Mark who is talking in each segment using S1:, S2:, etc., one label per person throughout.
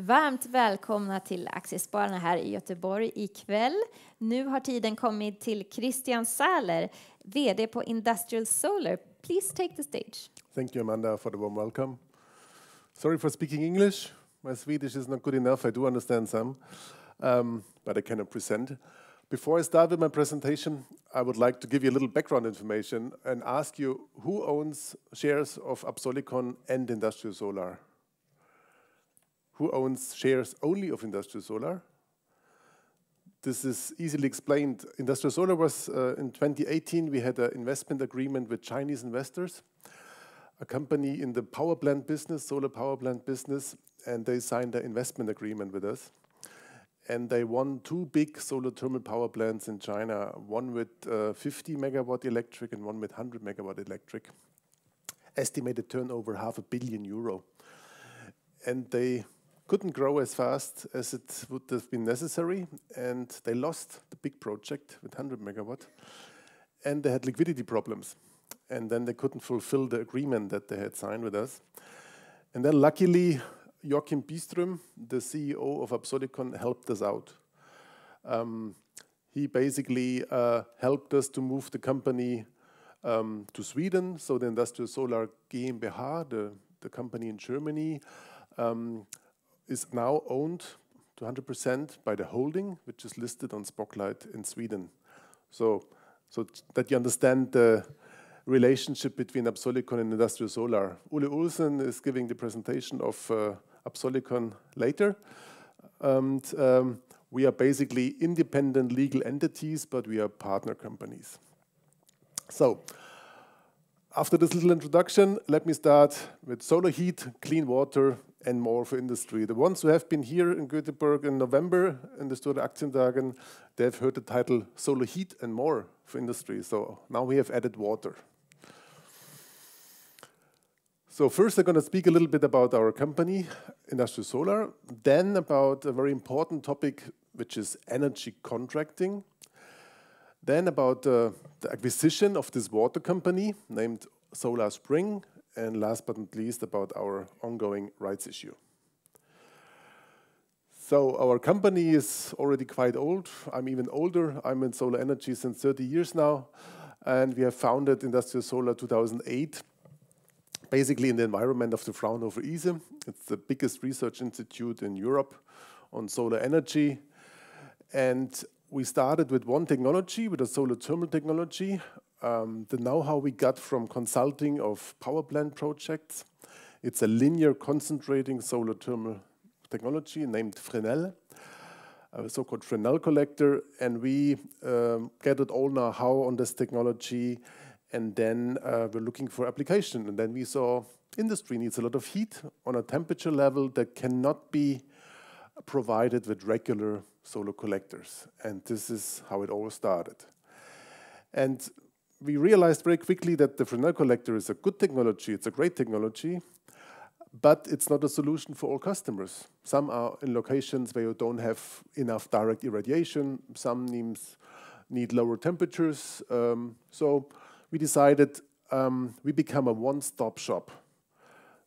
S1: Varmt välkomna till Aktiespararna här i Göteborg ikväll. Nu har tiden kommit till Christian Zahler, VD på Industrial Solar. Please take the stage.
S2: Thank you, Amanda, for the warm welcome. Sorry for speaking English. My Swedish is not good enough. I do understand some, but I cannot present. Before I start with my presentation, I would like to give you a little background information and ask you who owns shares of Absolicon and Industrial Solar? Who owns shares only of Industrial Solar? This is easily explained. Industrial Solar was, in 2018, we had an investment agreement with Chinese investors, a company in the power plant business, solar power plant business, and they signed an investment agreement with us. And they won two big solar thermal power plants in China, one with 50 megawatt electric and one with 100 megawatt electric. Estimated turnover €500 million. And they couldn't grow as fast as it would have been necessary, and they lost the big project with 100 megawatt, and they had liquidity problems. And then they couldn't fulfill the agreement that they had signed with us. And then luckily, Joachim Byström, the CEO of Absolicon, helped us out. He basically helped us to move the company to Sweden. So the Industrial Solar GmbH, the company in Germany, is now owned to 100% by the holding, which is listed on Spotlight in Sweden. So that you understand the relationship between Absolicon and Industrial Solar. Ole Olsen is giving the presentation of Absolicon later. And we are basically independent legal entities, but we are partner companies. So after this little introduction, let me start with solar heat, clean water, and more for industry. The ones who have been here in Göteborg in November in the Stora Aktiendagen, they have heard the title Solar Heat and More for Industry. So now we have added water. So first I'm going to speak a little bit about our company, Industrial Solar, then about a very important topic, which is energy contracting, then about the acquisition of this water company named Solar Spring, and last but not least about our ongoing rights issue. So our company is already quite old. I'm even older. I'm in solar energy since 30 years now, and we have founded Industrial Solar 2008, basically in the environment of the Fraunhofer ISE. It's the biggest research institute in Europe on solar energy, and we started with one technology, with a solar thermal technology. The know-how we got from consulting of power plant projects. It's a linear concentrating solar thermal technology named Fresnel, a so-called Fresnel collector, and we gathered all know-how on this technology, and then we're looking for application. And then we saw industry needs a lot of heat on a temperature level that cannot be provided with regular solar collectors. And this is how it all started. And we realized very quickly that the Fresnel collector is a good technology, it's a great technology, but it's not a solution for all customers. Some are in locations where you don't have enough direct irradiation, some need lower temperatures. So we decided we become a one-stop shop.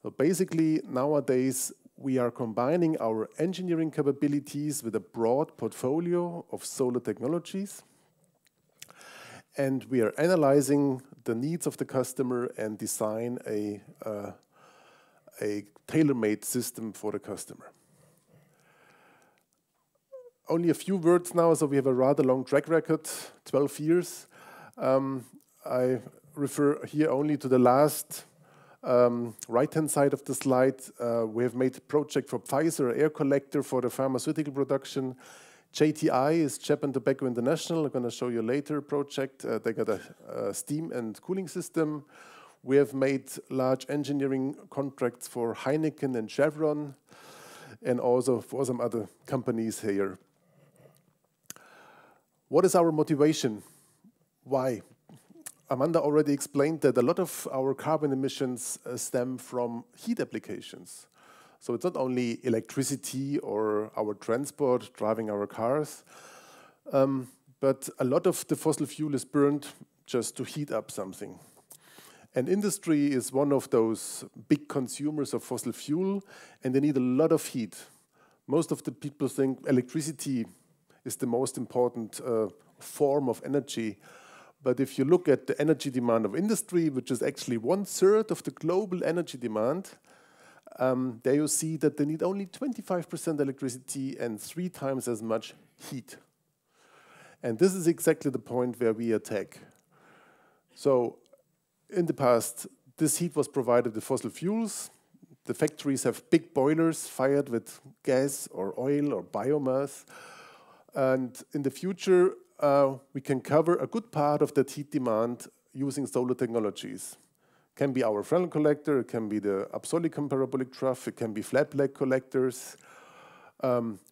S2: So basically, nowadays, we are combining our engineering capabilities with a broad portfolio of solar technologies. And we are analyzing the needs of the customer and design a tailor-made system for the customer. Only a few words now, so we have a rather long track record, 12 years. I refer here only to the last right-hand side of the slide. We have made a project for Pfizer, air collector for the pharmaceutical production. JTI is Japan Tobacco International. I'm going to show you later a project. They got a steam and cooling system. We have made large engineering contracts for Heineken and Chevron, and also for some other companies here. What is our motivation? Why? Amanda already explained that a lot of our carbon emissions stem from heat applications. So it's not only electricity or our transport driving our cars, but a lot of the fossil fuel is burned just to heat up something. And industry is one of those big consumers of fossil fuel, and they need a lot of heat most of the people think electricity is the most important form of energy. But if you look at the energy demand of industry, which is actually 1/3 of the global energy demand, there you see that they need only 25% electricity and 3 times as much heat. And this is exactly the point where we attack. So in the past, this heat was provided with fossil fuels. The factories have big boilers fired with gas or oil or biomass. And in the future, we can cover a good part of that heat demand using solar technologies. It can be our Fresnel collector, it can be the Absolicum parabolic trough, it can be flat black collectors.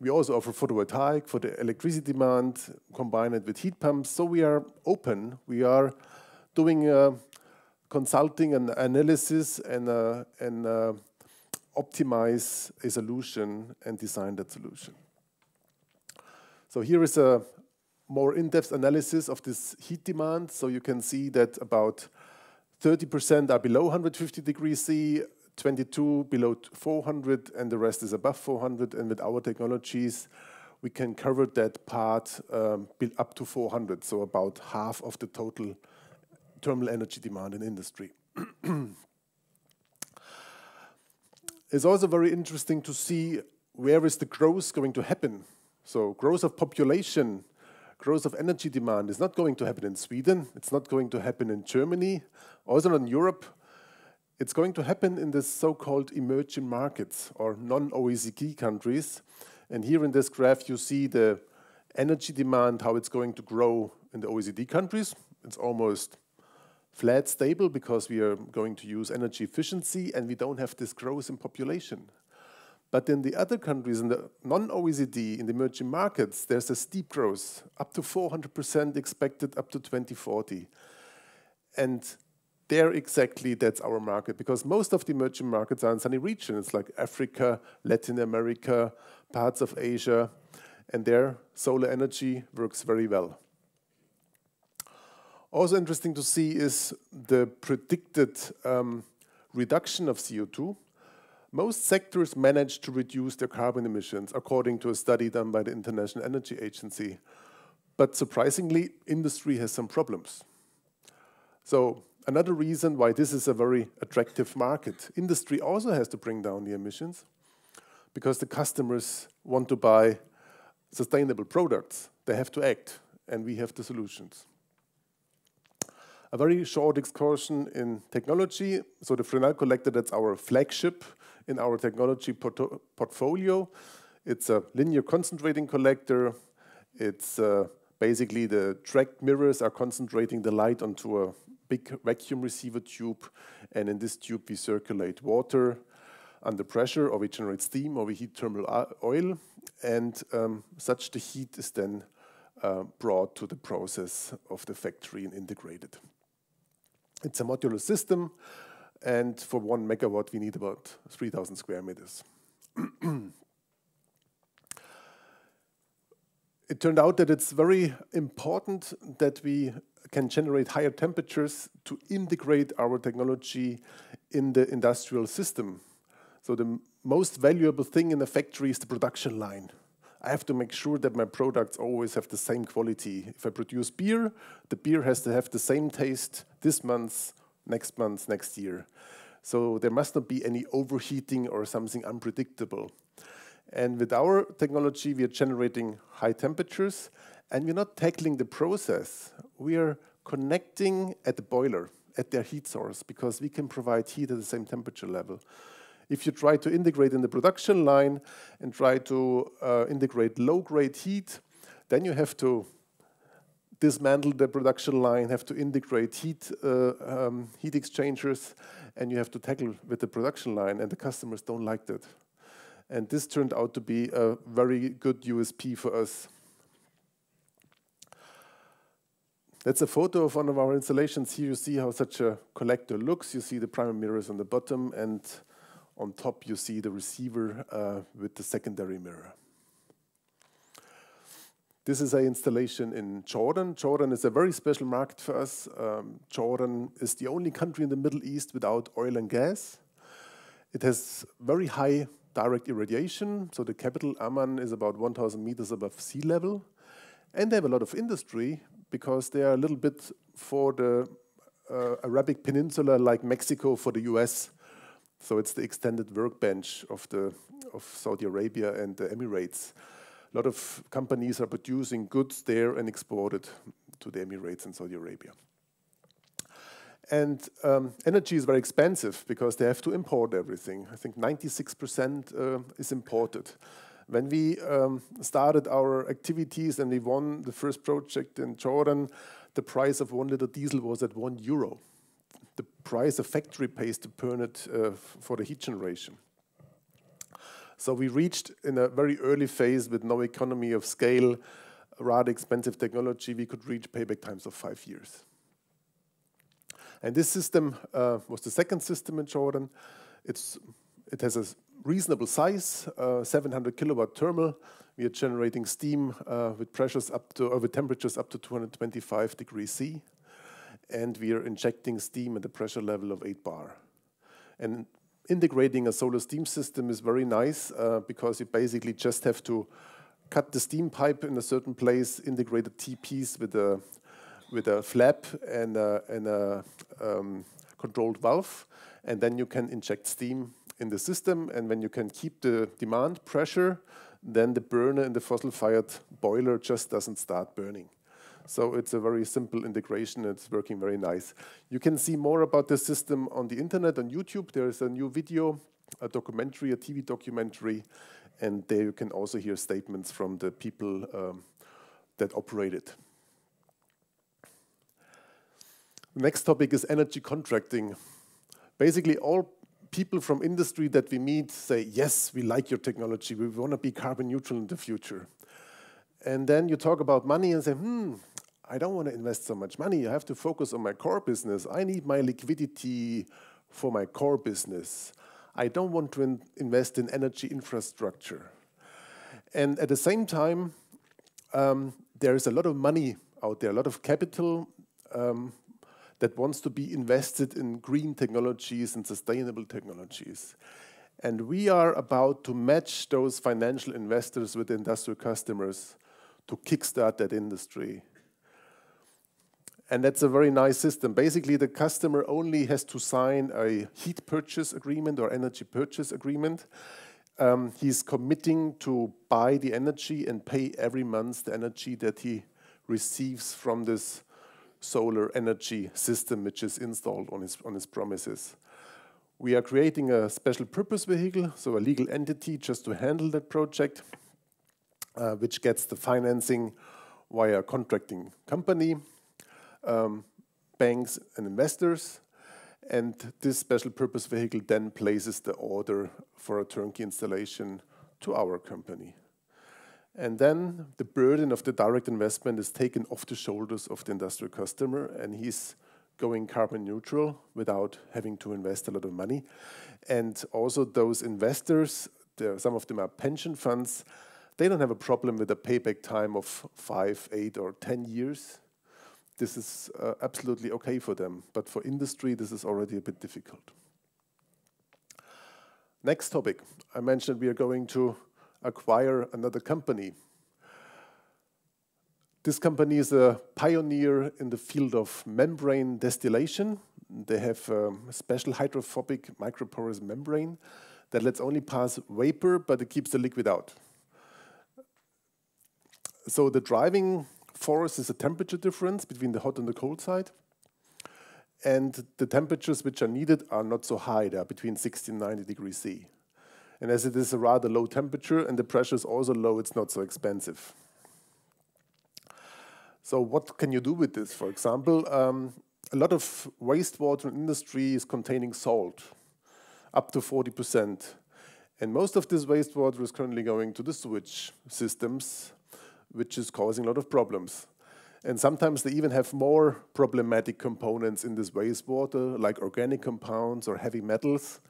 S2: We also offer photovoltaic for the electricity demand, combine it with heat pumps. So we are open. We are doing consulting and analysis and optimize a solution and design that solution. So here is a more in-depth analysis of this heat demand. So you can see that about 30% are below 150 degrees C, 22 below 400, and the rest is above 400. And with our technologies, we can cover that part up to 400, so about half of the total thermal energy demand in industry. It's also very interesting to see where is the growth going to happen. So growth of population, growth of energy demand is not going to happen in Sweden. It's not going to happen in Germany, also not in Europe. It's going to happen in the so-called emerging markets or non-OECD countries. And here in this graph, you see the energy demand, how it's going to grow in the OECD countries. It's almost flat, stable, because we are going to use energy efficiency and we don't have this growth in population. But in the other countries, in the non-OECD, in the emerging markets, there's a steep growth, up to 400% expected up to 2040. And there exactly, that's our market, because most of the emerging markets are in sunny regions like Africa, Latin America, parts of Asia, and there solar energy works very well. Also interesting to see is the predicted reduction of CO2. Most sectors manage to reduce their carbon emissions, according to a study done by the International Energy Agency. But surprisingly, industry has some problems. So another reason why this is a very attractive market. Industry also has to bring down the emissions because the customers want to buy sustainable products. They have to act, and we have the solutions. A very short excursion in technology. So the Fresnel collector, that's our flagship in our technology portfolio. It's a linear concentrating collector. It's basically the tracked mirrors are concentrating the light onto a big vacuum receiver tube. And in this tube, we circulate water under pressure, or we generate steam, or we heat thermal oil. And such the heat is then brought to the process of the factory and integrated. It's a modular system, and for 1 megawatt, we need about 3,000 square meters. It turned out that it's very important that we can generate higher temperatures to integrate our technology in the industrial system. So the most valuable thing in a factory is the production line. I have to make sure that my products always have the same quality. If I produce beer, the beer has to have the same taste this month, next year. So there must not be any overheating or something unpredictable. And with our technology, we are generating high temperatures, and we're not tackling the process. We are connecting at the boiler, at their heat source, because we can provide heat at the same temperature level. If you try to integrate in the production line and try to integrate low-grade heat, then you have to dismantle the production line, have to integrate heat exchangers, and you have to tackle with the production line, and the customers don't like that. And this turned out to be a very good USP for us. That's a photo of one of our installations. Here you see how such a collector looks. You see the primary mirrors on the bottom, and on top, you see the receiver with the secondary mirror. This is an installation in Jordan. Jordan is a very special market for us. Jordan is the only country in the Middle East without oil and gas. It has very high direct irradiation. So the capital Amman is about 1,000 meters above sea level. And they have a lot of industry because they are a little bit for the Arabic Peninsula like Mexico for the US. So it's the extended workbench of Saudi Arabia and the Emirates. A lot of companies are producing goods there and export it to the Emirates and Saudi Arabia. And energy is very expensive because they have to import everything. I think 96% is imported. When we started our activities and we won the first project in Jordan, the price of 1 liter diesel was at €1. The price a factory pays to burn it for the heat generation. So we reached in a very early phase with no economy of scale, rather expensive technology, we could reach payback times of 5 years. And this system was the second system in Jordan. It has a reasonable size, 700 kilowatt thermal. We are generating steam with temperatures up to 225 degrees C. And we are injecting steam at a pressure level of 8 bar. And integrating a solar steam system is very nice because you basically just have to cut the steam pipe in a certain place, integrate a T-piece with a flap and a controlled valve, and then you can inject steam in the system. And when you can keep the demand pressure, then the burner in the fossil-fired boiler just doesn't start burning. So it's a very simple integration. It's working very nice. You can see more about the system on the internet, on YouTube. There is a new video, a documentary, a TV documentary, and there you can also hear statements from the people that operate it. The next topic is energy contracting. Basically, all people from industry that we meet say, yes, we like your technology. We want to be carbon neutral in the future. And then you talk about money and say, I don't want to invest so much money. I have to focus on my core business. I need my liquidity for my core business. I don't want to invest in energy infrastructure. And at the same time, there is a lot of money out there, a lot of capital that wants to be invested in green technologies and sustainable technologies. And we are about to match those financial investors with industrial customers to kickstart that industry. And that's a very nice system. Basically, the customer only has to sign a heat purchase agreement or energy purchase agreement. He's committing to buy the energy and pay every month the energy that he receives from this solar energy system which is installed on his premises. We are creating a special purpose vehicle, so a legal entity just to handle that project, which gets the financing via a contracting company, banks and investors, and this special purpose vehicle then places the order for a turnkey installation to our company. And then the burden of the direct investment is taken off the shoulders of the industrial customer, and he's going carbon neutral without having to invest a lot of money. And also those investors, some of them are pension funds, they don't have a problem with a payback time of 5, 8, or 10 years. This is absolutely okay for them. But for industry, this is already a bit difficult. Next topic. I mentioned we are going to acquire another company. This company is a pioneer in the field of membrane distillation. They have a special hydrophobic microporous membrane that lets only pass vapor, but it keeps the liquid out. So the driving force is a temperature difference between the hot and the cold side. And the temperatures which are needed are not so high. They are between 60 and 90 degrees C. And as it is a rather low temperature and the pressure is also low, it's not so expensive. So what can you do with this? For example, a lot of wastewater industry is containing salt, up to 40%. And most of this wastewater is currently going to the sewage systems, which is causing a lot of problems. And sometimes they even have more problematic components in this wastewater, like organic compounds or heavy metals.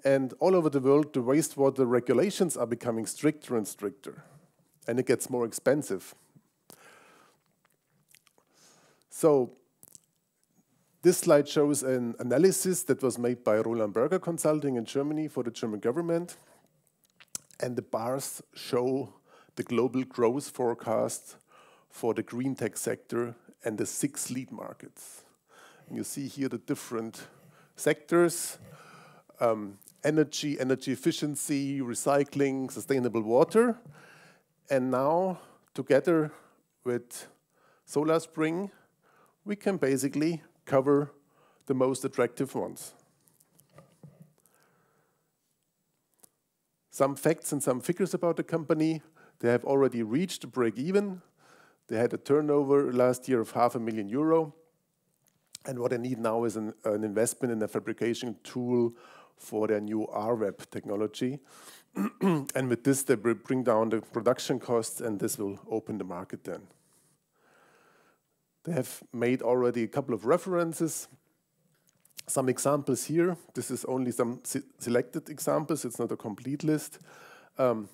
S2: And all over the world, the wastewater regulations are becoming stricter and stricter. And it gets more expensive. So this slide shows an analysis that was made by Roland Berger Consulting in Germany for the German government. And the bars show the global growth forecast for the green tech sector and the 6 lead markets. And you see here the different sectors: energy, energy efficiency, recycling, sustainable water. And now, together with SolarSpring, we can basically cover the most attractive ones. Some facts and some figures about the company. They have already reached the break-even. They had a turnover last year of €500,000. And what they need now is an investment in a fabrication tool for their new RWeb technology. And with this, they will bring down the production costs, and this will open the market then. They have made already a couple of references. Some examples here. This is only some selected examples. It's not a complete list.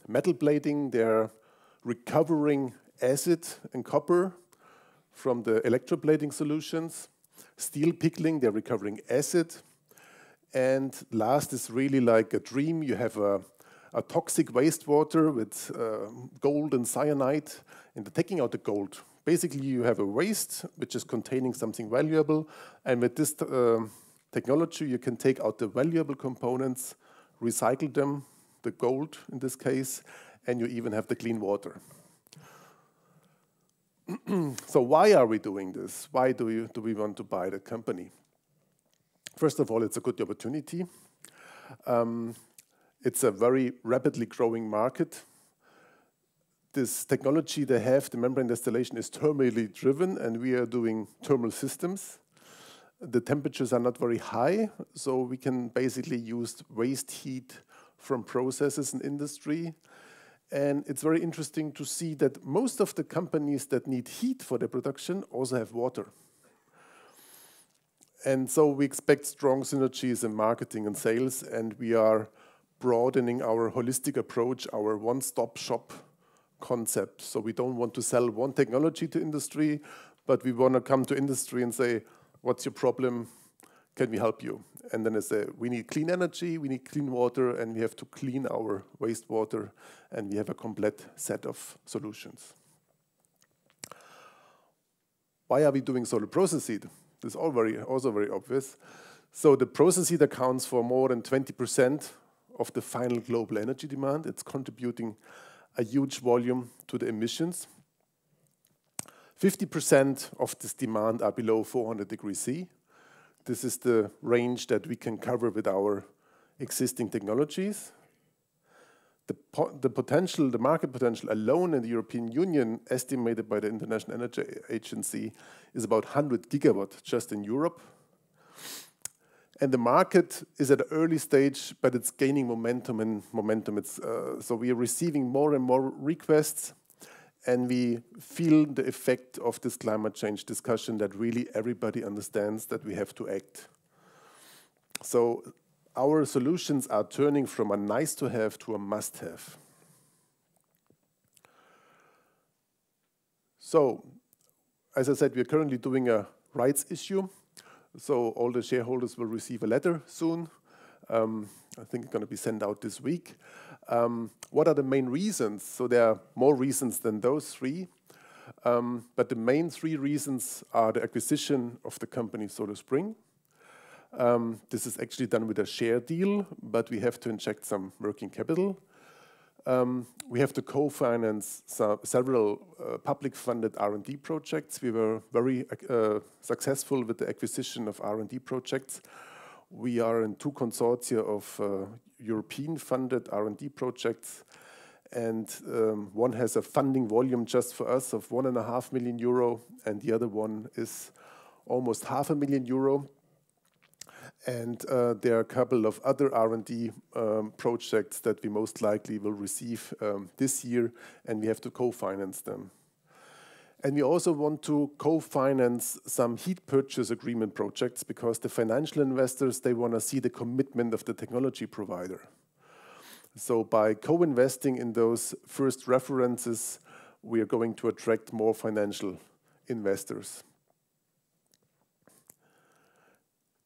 S2: Metal plating, they're recovering acid and copper from the electroplating solutions. Steel pickling, they're recovering acid. And last is really like a dream. You have a toxic wastewater with gold and cyanide, and they're taking out the gold. Basically, you have a waste which is containing something valuable, and with this technology, you can take out the valuable components, recycle them, the gold in this case, and you even have the clean water. So why are we doing this? Why do we want to buy the company? First of all, it's a good opportunity. It's a very rapidly growing market. This technology they have, the membrane distillation, is thermally driven, and we are doing thermal systems. The temperatures are not very high, so we can basically use waste heat from processes in industry. And it's very interesting to see that most of the companies that need heat for their production also have water. And so we expect strong synergies in marketing and sales, and we are broadening our holistic approach, our one-stop shop concept. So we don't want to sell one technology to industry, but we want to come to industry and say, what's your problem? Can we help you? And then they say, we need clean energy, we need clean water, and we have to clean our wastewater, and we have a complete set of solutions. Why are we doing solar process heat? This is also very obvious. So the process heat accounts for more than 20% of the final global energy demand. It's contributing a huge volume to the emissions. 50% of this demand are below 400 degrees C. This is the range that we can cover with our existing technologies. The market potential alone in the European Union, estimated by the International Energy Agency, is about 100 gigawatt just in Europe. And the market is at an early stage, but it's gaining momentum. So we are receiving more and more requests, and we feel the effect of this climate change discussion that really everybody understands that we have to act. So our solutions are turning from a nice to have to a must have. So, as I said, we are currently doing a rights issue. So all the shareholders will receive a letter soon. I think it's going to be sent out this week. What are the main reasons? So there are more reasons than those 3. But the main 3 reasons are the acquisition of the company SolarSpring. This is actually done with a share deal, but we have to inject some working capital. We have to co-finance several public-funded R&D projects. We were very successful with the acquisition of R&D projects. We are in 2 consortia of European-funded R&D projects, and one has a funding volume just for us of €1.5 million, and the other one is almost €500,000. And there are a couple of other R&D projects that we most likely will receive this year, and we have to co-finance them. And we also want to co-finance some heat purchase agreement projects because the financial investors, they want to see the commitment of the technology provider. So by co-investing in those first references, we are going to attract more financial investors.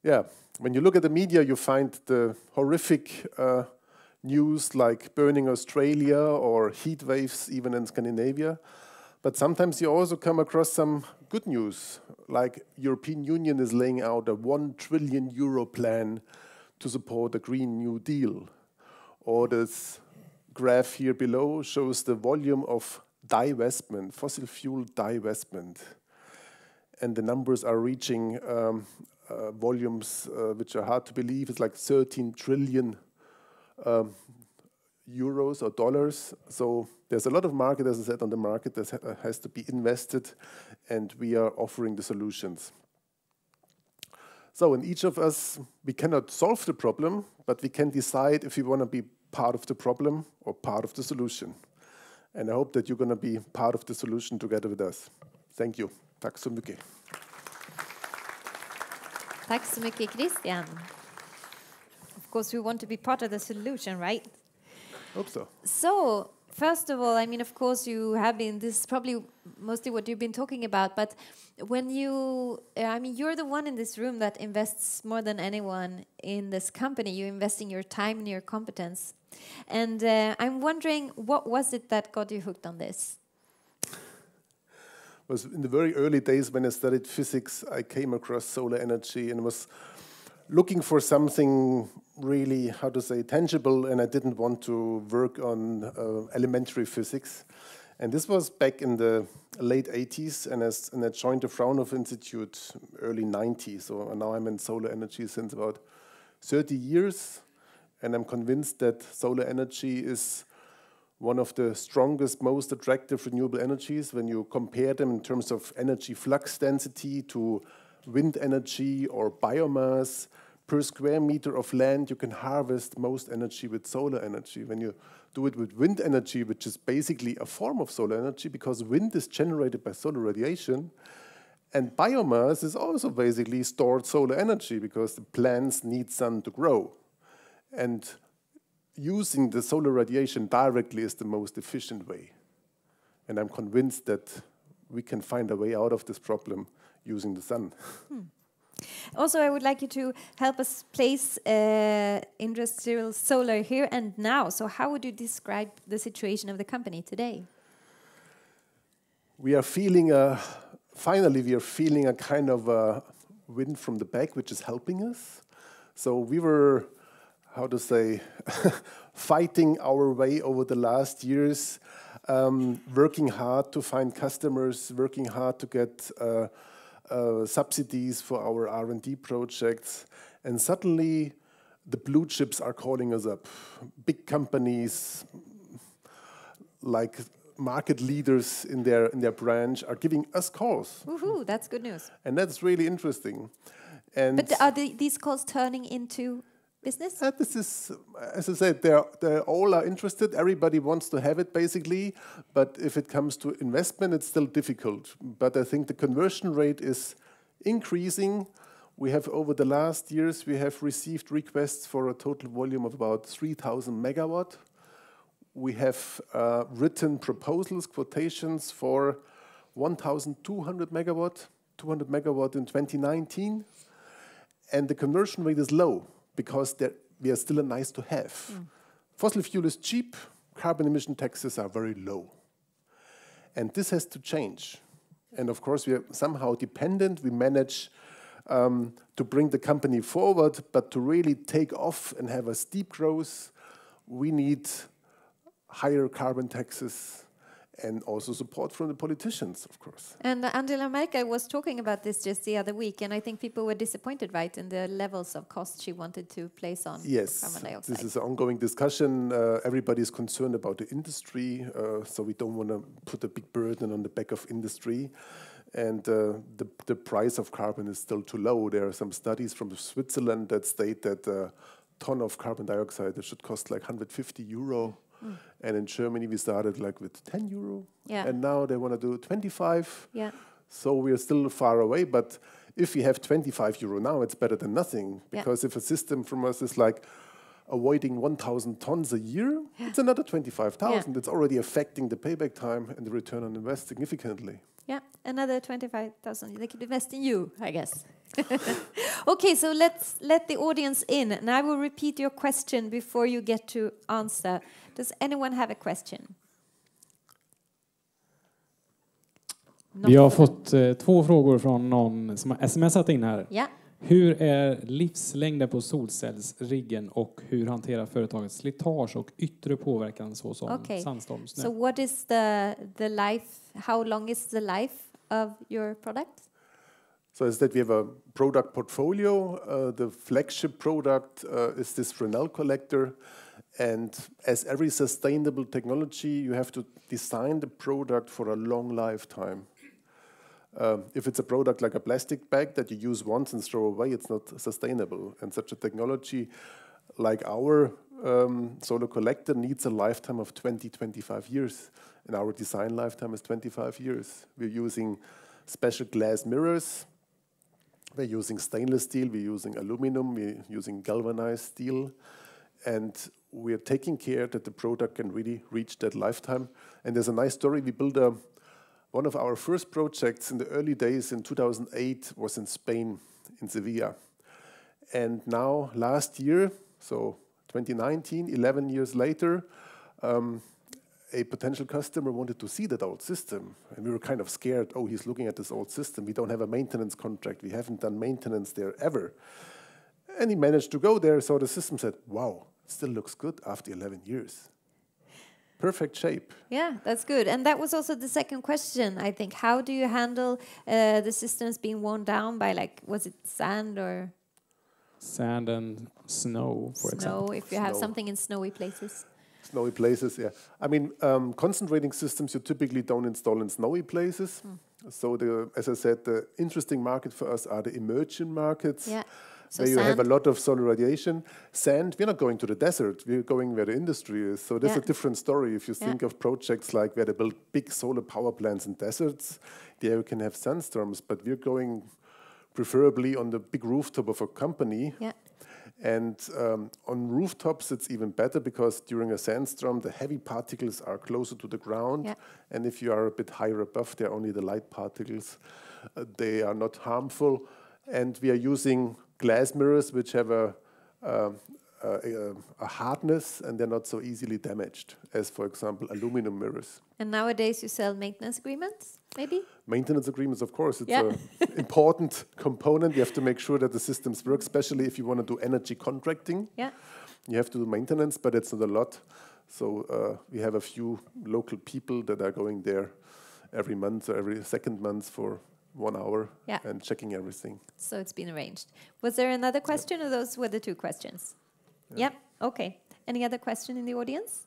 S2: Yeah, when you look at the media, you find the horrific news like burning Australia or heat waves even in Scandinavia. But sometimes you also come across some good news, like European Union is laying out a €1 trillion plan to support a Green New Deal. Or this graph here below shows the volume of divestment, fossil fuel divestment. And the numbers are reaching volumes which are hard to believe. It's like 13 trillion euros or dollars. So there's a lot of market, as I said, on the market that has to be invested, and we are offering the solutions. So in each of us, we cannot solve the problem, but we can decide if we want to be part of the problem or part of the solution. And I hope that you're going to be part of the solution together with us. Thank you. Tack så mycket.
S1: Tack så mycket, Christian. Of course, we want to be part of the solution, right?
S2: Hope so.
S1: So, first of all, I mean, of course, you have been, this is probably mostly what you've been talking about, but when you, I mean, you're the one in this room that invests more than anyone in this company. You're investing your time and your competence. And I'm wondering, what was it that got you hooked on this?
S2: It was in the very early days when I studied physics, I came across solar energy and was looking for something really, how to say, tangible, and I didn't want to work on elementary physics. And this was back in the late 80s, and I joined the Fraunhofer Institute early 90s. So now I'm in solar energy since about 30 years, and I'm convinced that solar energy is one of the strongest, most attractive renewable energies when you compare them in terms of energy flux density to wind energy or biomass. Per square meter of land, you can harvest most energy with solar energy. When you do it with wind energy, which is basically a form of solar energy because wind is generated by solar radiation, and biomass is also basically stored solar energy because the plants need sun to grow. And using the solar radiation directly is the most efficient way. And I'm convinced that we can find a way out of this problem using the sun.
S1: Also, I would like you to help us place industrial solar here and now. So how would you describe the situation of the company today?
S2: We are feeling finally we are feeling a kind of a wind from the back, which is helping us. So we were, how to say, fighting our way over the last years, working hard to find customers, working hard to get subsidies for our R&D projects, and suddenly the blue chips are calling us up. Big companies like market leaders in their branch are giving us calls.
S1: Woohoo, that's good news.
S2: And that's really interesting. And
S1: but are these calls turning into business?
S2: This is, as I said, they all are interested. Everybody wants to have it, basically. But if it comes to investment, it's still difficult. But I think the conversion rate is increasing. We have, over the last years, we have received requests for a total volume of about 3,000 megawatt. We have written proposals, quotations for 1,200 megawatt, 200 megawatt in 2019. And the conversion rate is low, because we are still a nice to have. Fossil fuel is cheap, carbon emission taxes are very low. And this has to change. And of course, we are somehow dependent. We manage to bring the company forward, but to really take off and have a steep growth, we need higher carbon taxes and also support from the politicians, of course.
S1: And Angela Merkel was talking about this just the other week, and I think people were disappointed, right, in the levels of cost she wanted to place on carbon dioxide.
S2: This is an ongoing discussion. Everybody is concerned about the industry, so we don't want to put a big burden on the back of industry. And the price of carbon is still too low. There are some studies from Switzerland that state that a ton of carbon dioxide should cost like €150. And in Germany, we started like with €10, and now they want to do 25. So we are still far away. But if we have €25 now, it's better than nothing. Because if a system from us is like avoiding 1,000 tons a year, it's another 25,000. It's already affecting the payback time and the return on invest significantly.
S1: Yeah, another 25,000. They could invest in you, I guess. Okay, so let's let the audience in, and I will repeat your question before you get to answer. Does anyone have a question?
S3: Vi har fått 2 frågor från någon som har smsat in här.
S1: Yeah.
S3: Hur är livslängden på solcellsriggen och hur hanterar företaget slitage och yttre påverkan såsom Sandstorms?
S1: So what is the life, how long is the life of your product?
S2: So as that we have a product portfolio. The flagship product is this Fresnel collector. And as every sustainable technology, you have to design the product for a long lifetime. If it's a product like a plastic bag that you use once and throw away, it's not sustainable. And such a technology like our solar collector needs a lifetime of 20-25 years. And our design lifetime is 25 years. We're using special glass mirrors. We're using stainless steel. We're using aluminum. We're using galvanized steel. And we're taking care that the product can really reach that lifetime. And there's a nice story. We built one of our first projects in the early days in 2008 was in Spain, in Sevilla. And now, last year, so 2019, 11 years later, a potential customer wanted to see that old system. And we were kind of scared, oh, he's looking at this old system. We don't have a maintenance contract. We haven't done maintenance there ever. And he managed to go there, so the system said, wow, it still looks good after 11 years. Perfect shape.
S1: Yeah, that's good. And that was also the second question, I think. How do you handle the systems being worn down by, like, was it sand or?
S3: Sand and snow, for example.
S1: Snow, if you have something in snowy places.
S2: Snowy places, yeah. I mean, concentrating systems you typically don't install in snowy places. So, as I said, the interesting market for us are the emerging markets.
S1: Yeah. So
S2: where you
S1: sand.
S2: have a lot of solar radiation. Sand, we're not going to the desert, we're going where the industry is. So there's a different story. If you think of projects like where they build big solar power plants in deserts, there you can have sandstorms, but we're going preferably on the big rooftop of a company.
S1: Yeah.
S2: And on rooftops, it's even better because during a sandstorm, the heavy particles are closer to the ground.
S1: Yeah.
S2: And if you are a bit higher above, they're only the light particles. They are not harmful. And we are using glass mirrors which have a hardness and they're not so easily damaged as, for example, aluminum mirrors.
S1: And nowadays you sell maintenance agreements, maybe?
S2: Maintenance agreements, of course, it's an important component. You have to make sure that the systems work, especially if you want to do energy contracting.
S1: Yeah.
S2: You have to do maintenance, but it's not a lot. So we have a few local people that are going there every month or every second month for 1 hour and checking everything.
S1: So it's been arranged. Was there another question or those were the 2 questions? Yeah. Okay. Any other question in the audience?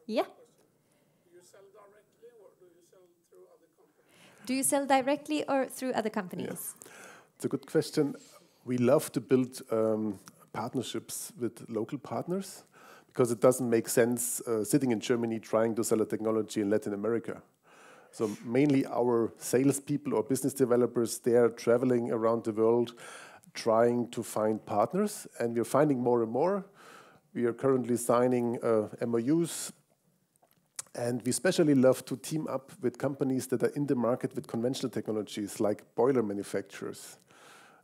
S1: Yeah.
S4: Do you sell directly or do you sell through other companies?
S1: Do you sell directly or through other companies?
S2: Yes. It's a good question. We love to build partnerships with local partners because it doesn't make sense sitting in Germany trying to sell a technology in Latin America. So mainly our salespeople or business developers, they are traveling around the world trying to find partners, and we're finding more and more. We are currently signing MOUs, and we especially love to team up with companies that are in the market with conventional technologies like boiler manufacturers.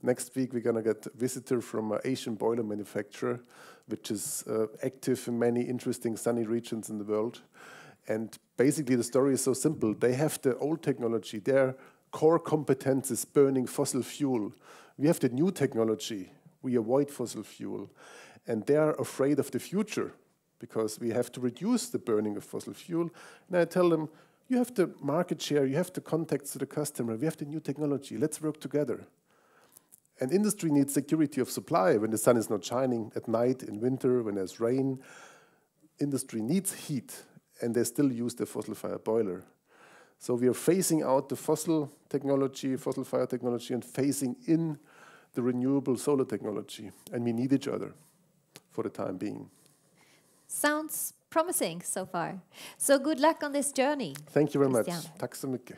S2: Next week, we're going to get a visitor from an Asian boiler manufacturer, which is active in many interesting sunny regions in the world. And basically, the story is so simple. They have the old technology. Their core competence is burning fossil fuel. We have the new technology. We avoid fossil fuel. And they are afraid of the future because we have to reduce the burning of fossil fuel. And I tell them, you have the market share, you have the contacts to the customer, we have the new technology. Let's work together. And industry needs security of supply when the sun is not shining at night, in winter, when there's rain. Industry needs heat. And they still use the fossil fire boiler. So we are phasing out the fossil technology, fossil fire technology, and phasing in the renewable solar technology. And we need each other for the time being.
S1: Sounds promising so far. So good luck on this journey.
S2: Thank you very much.
S1: Christian.
S2: Tack så mycket.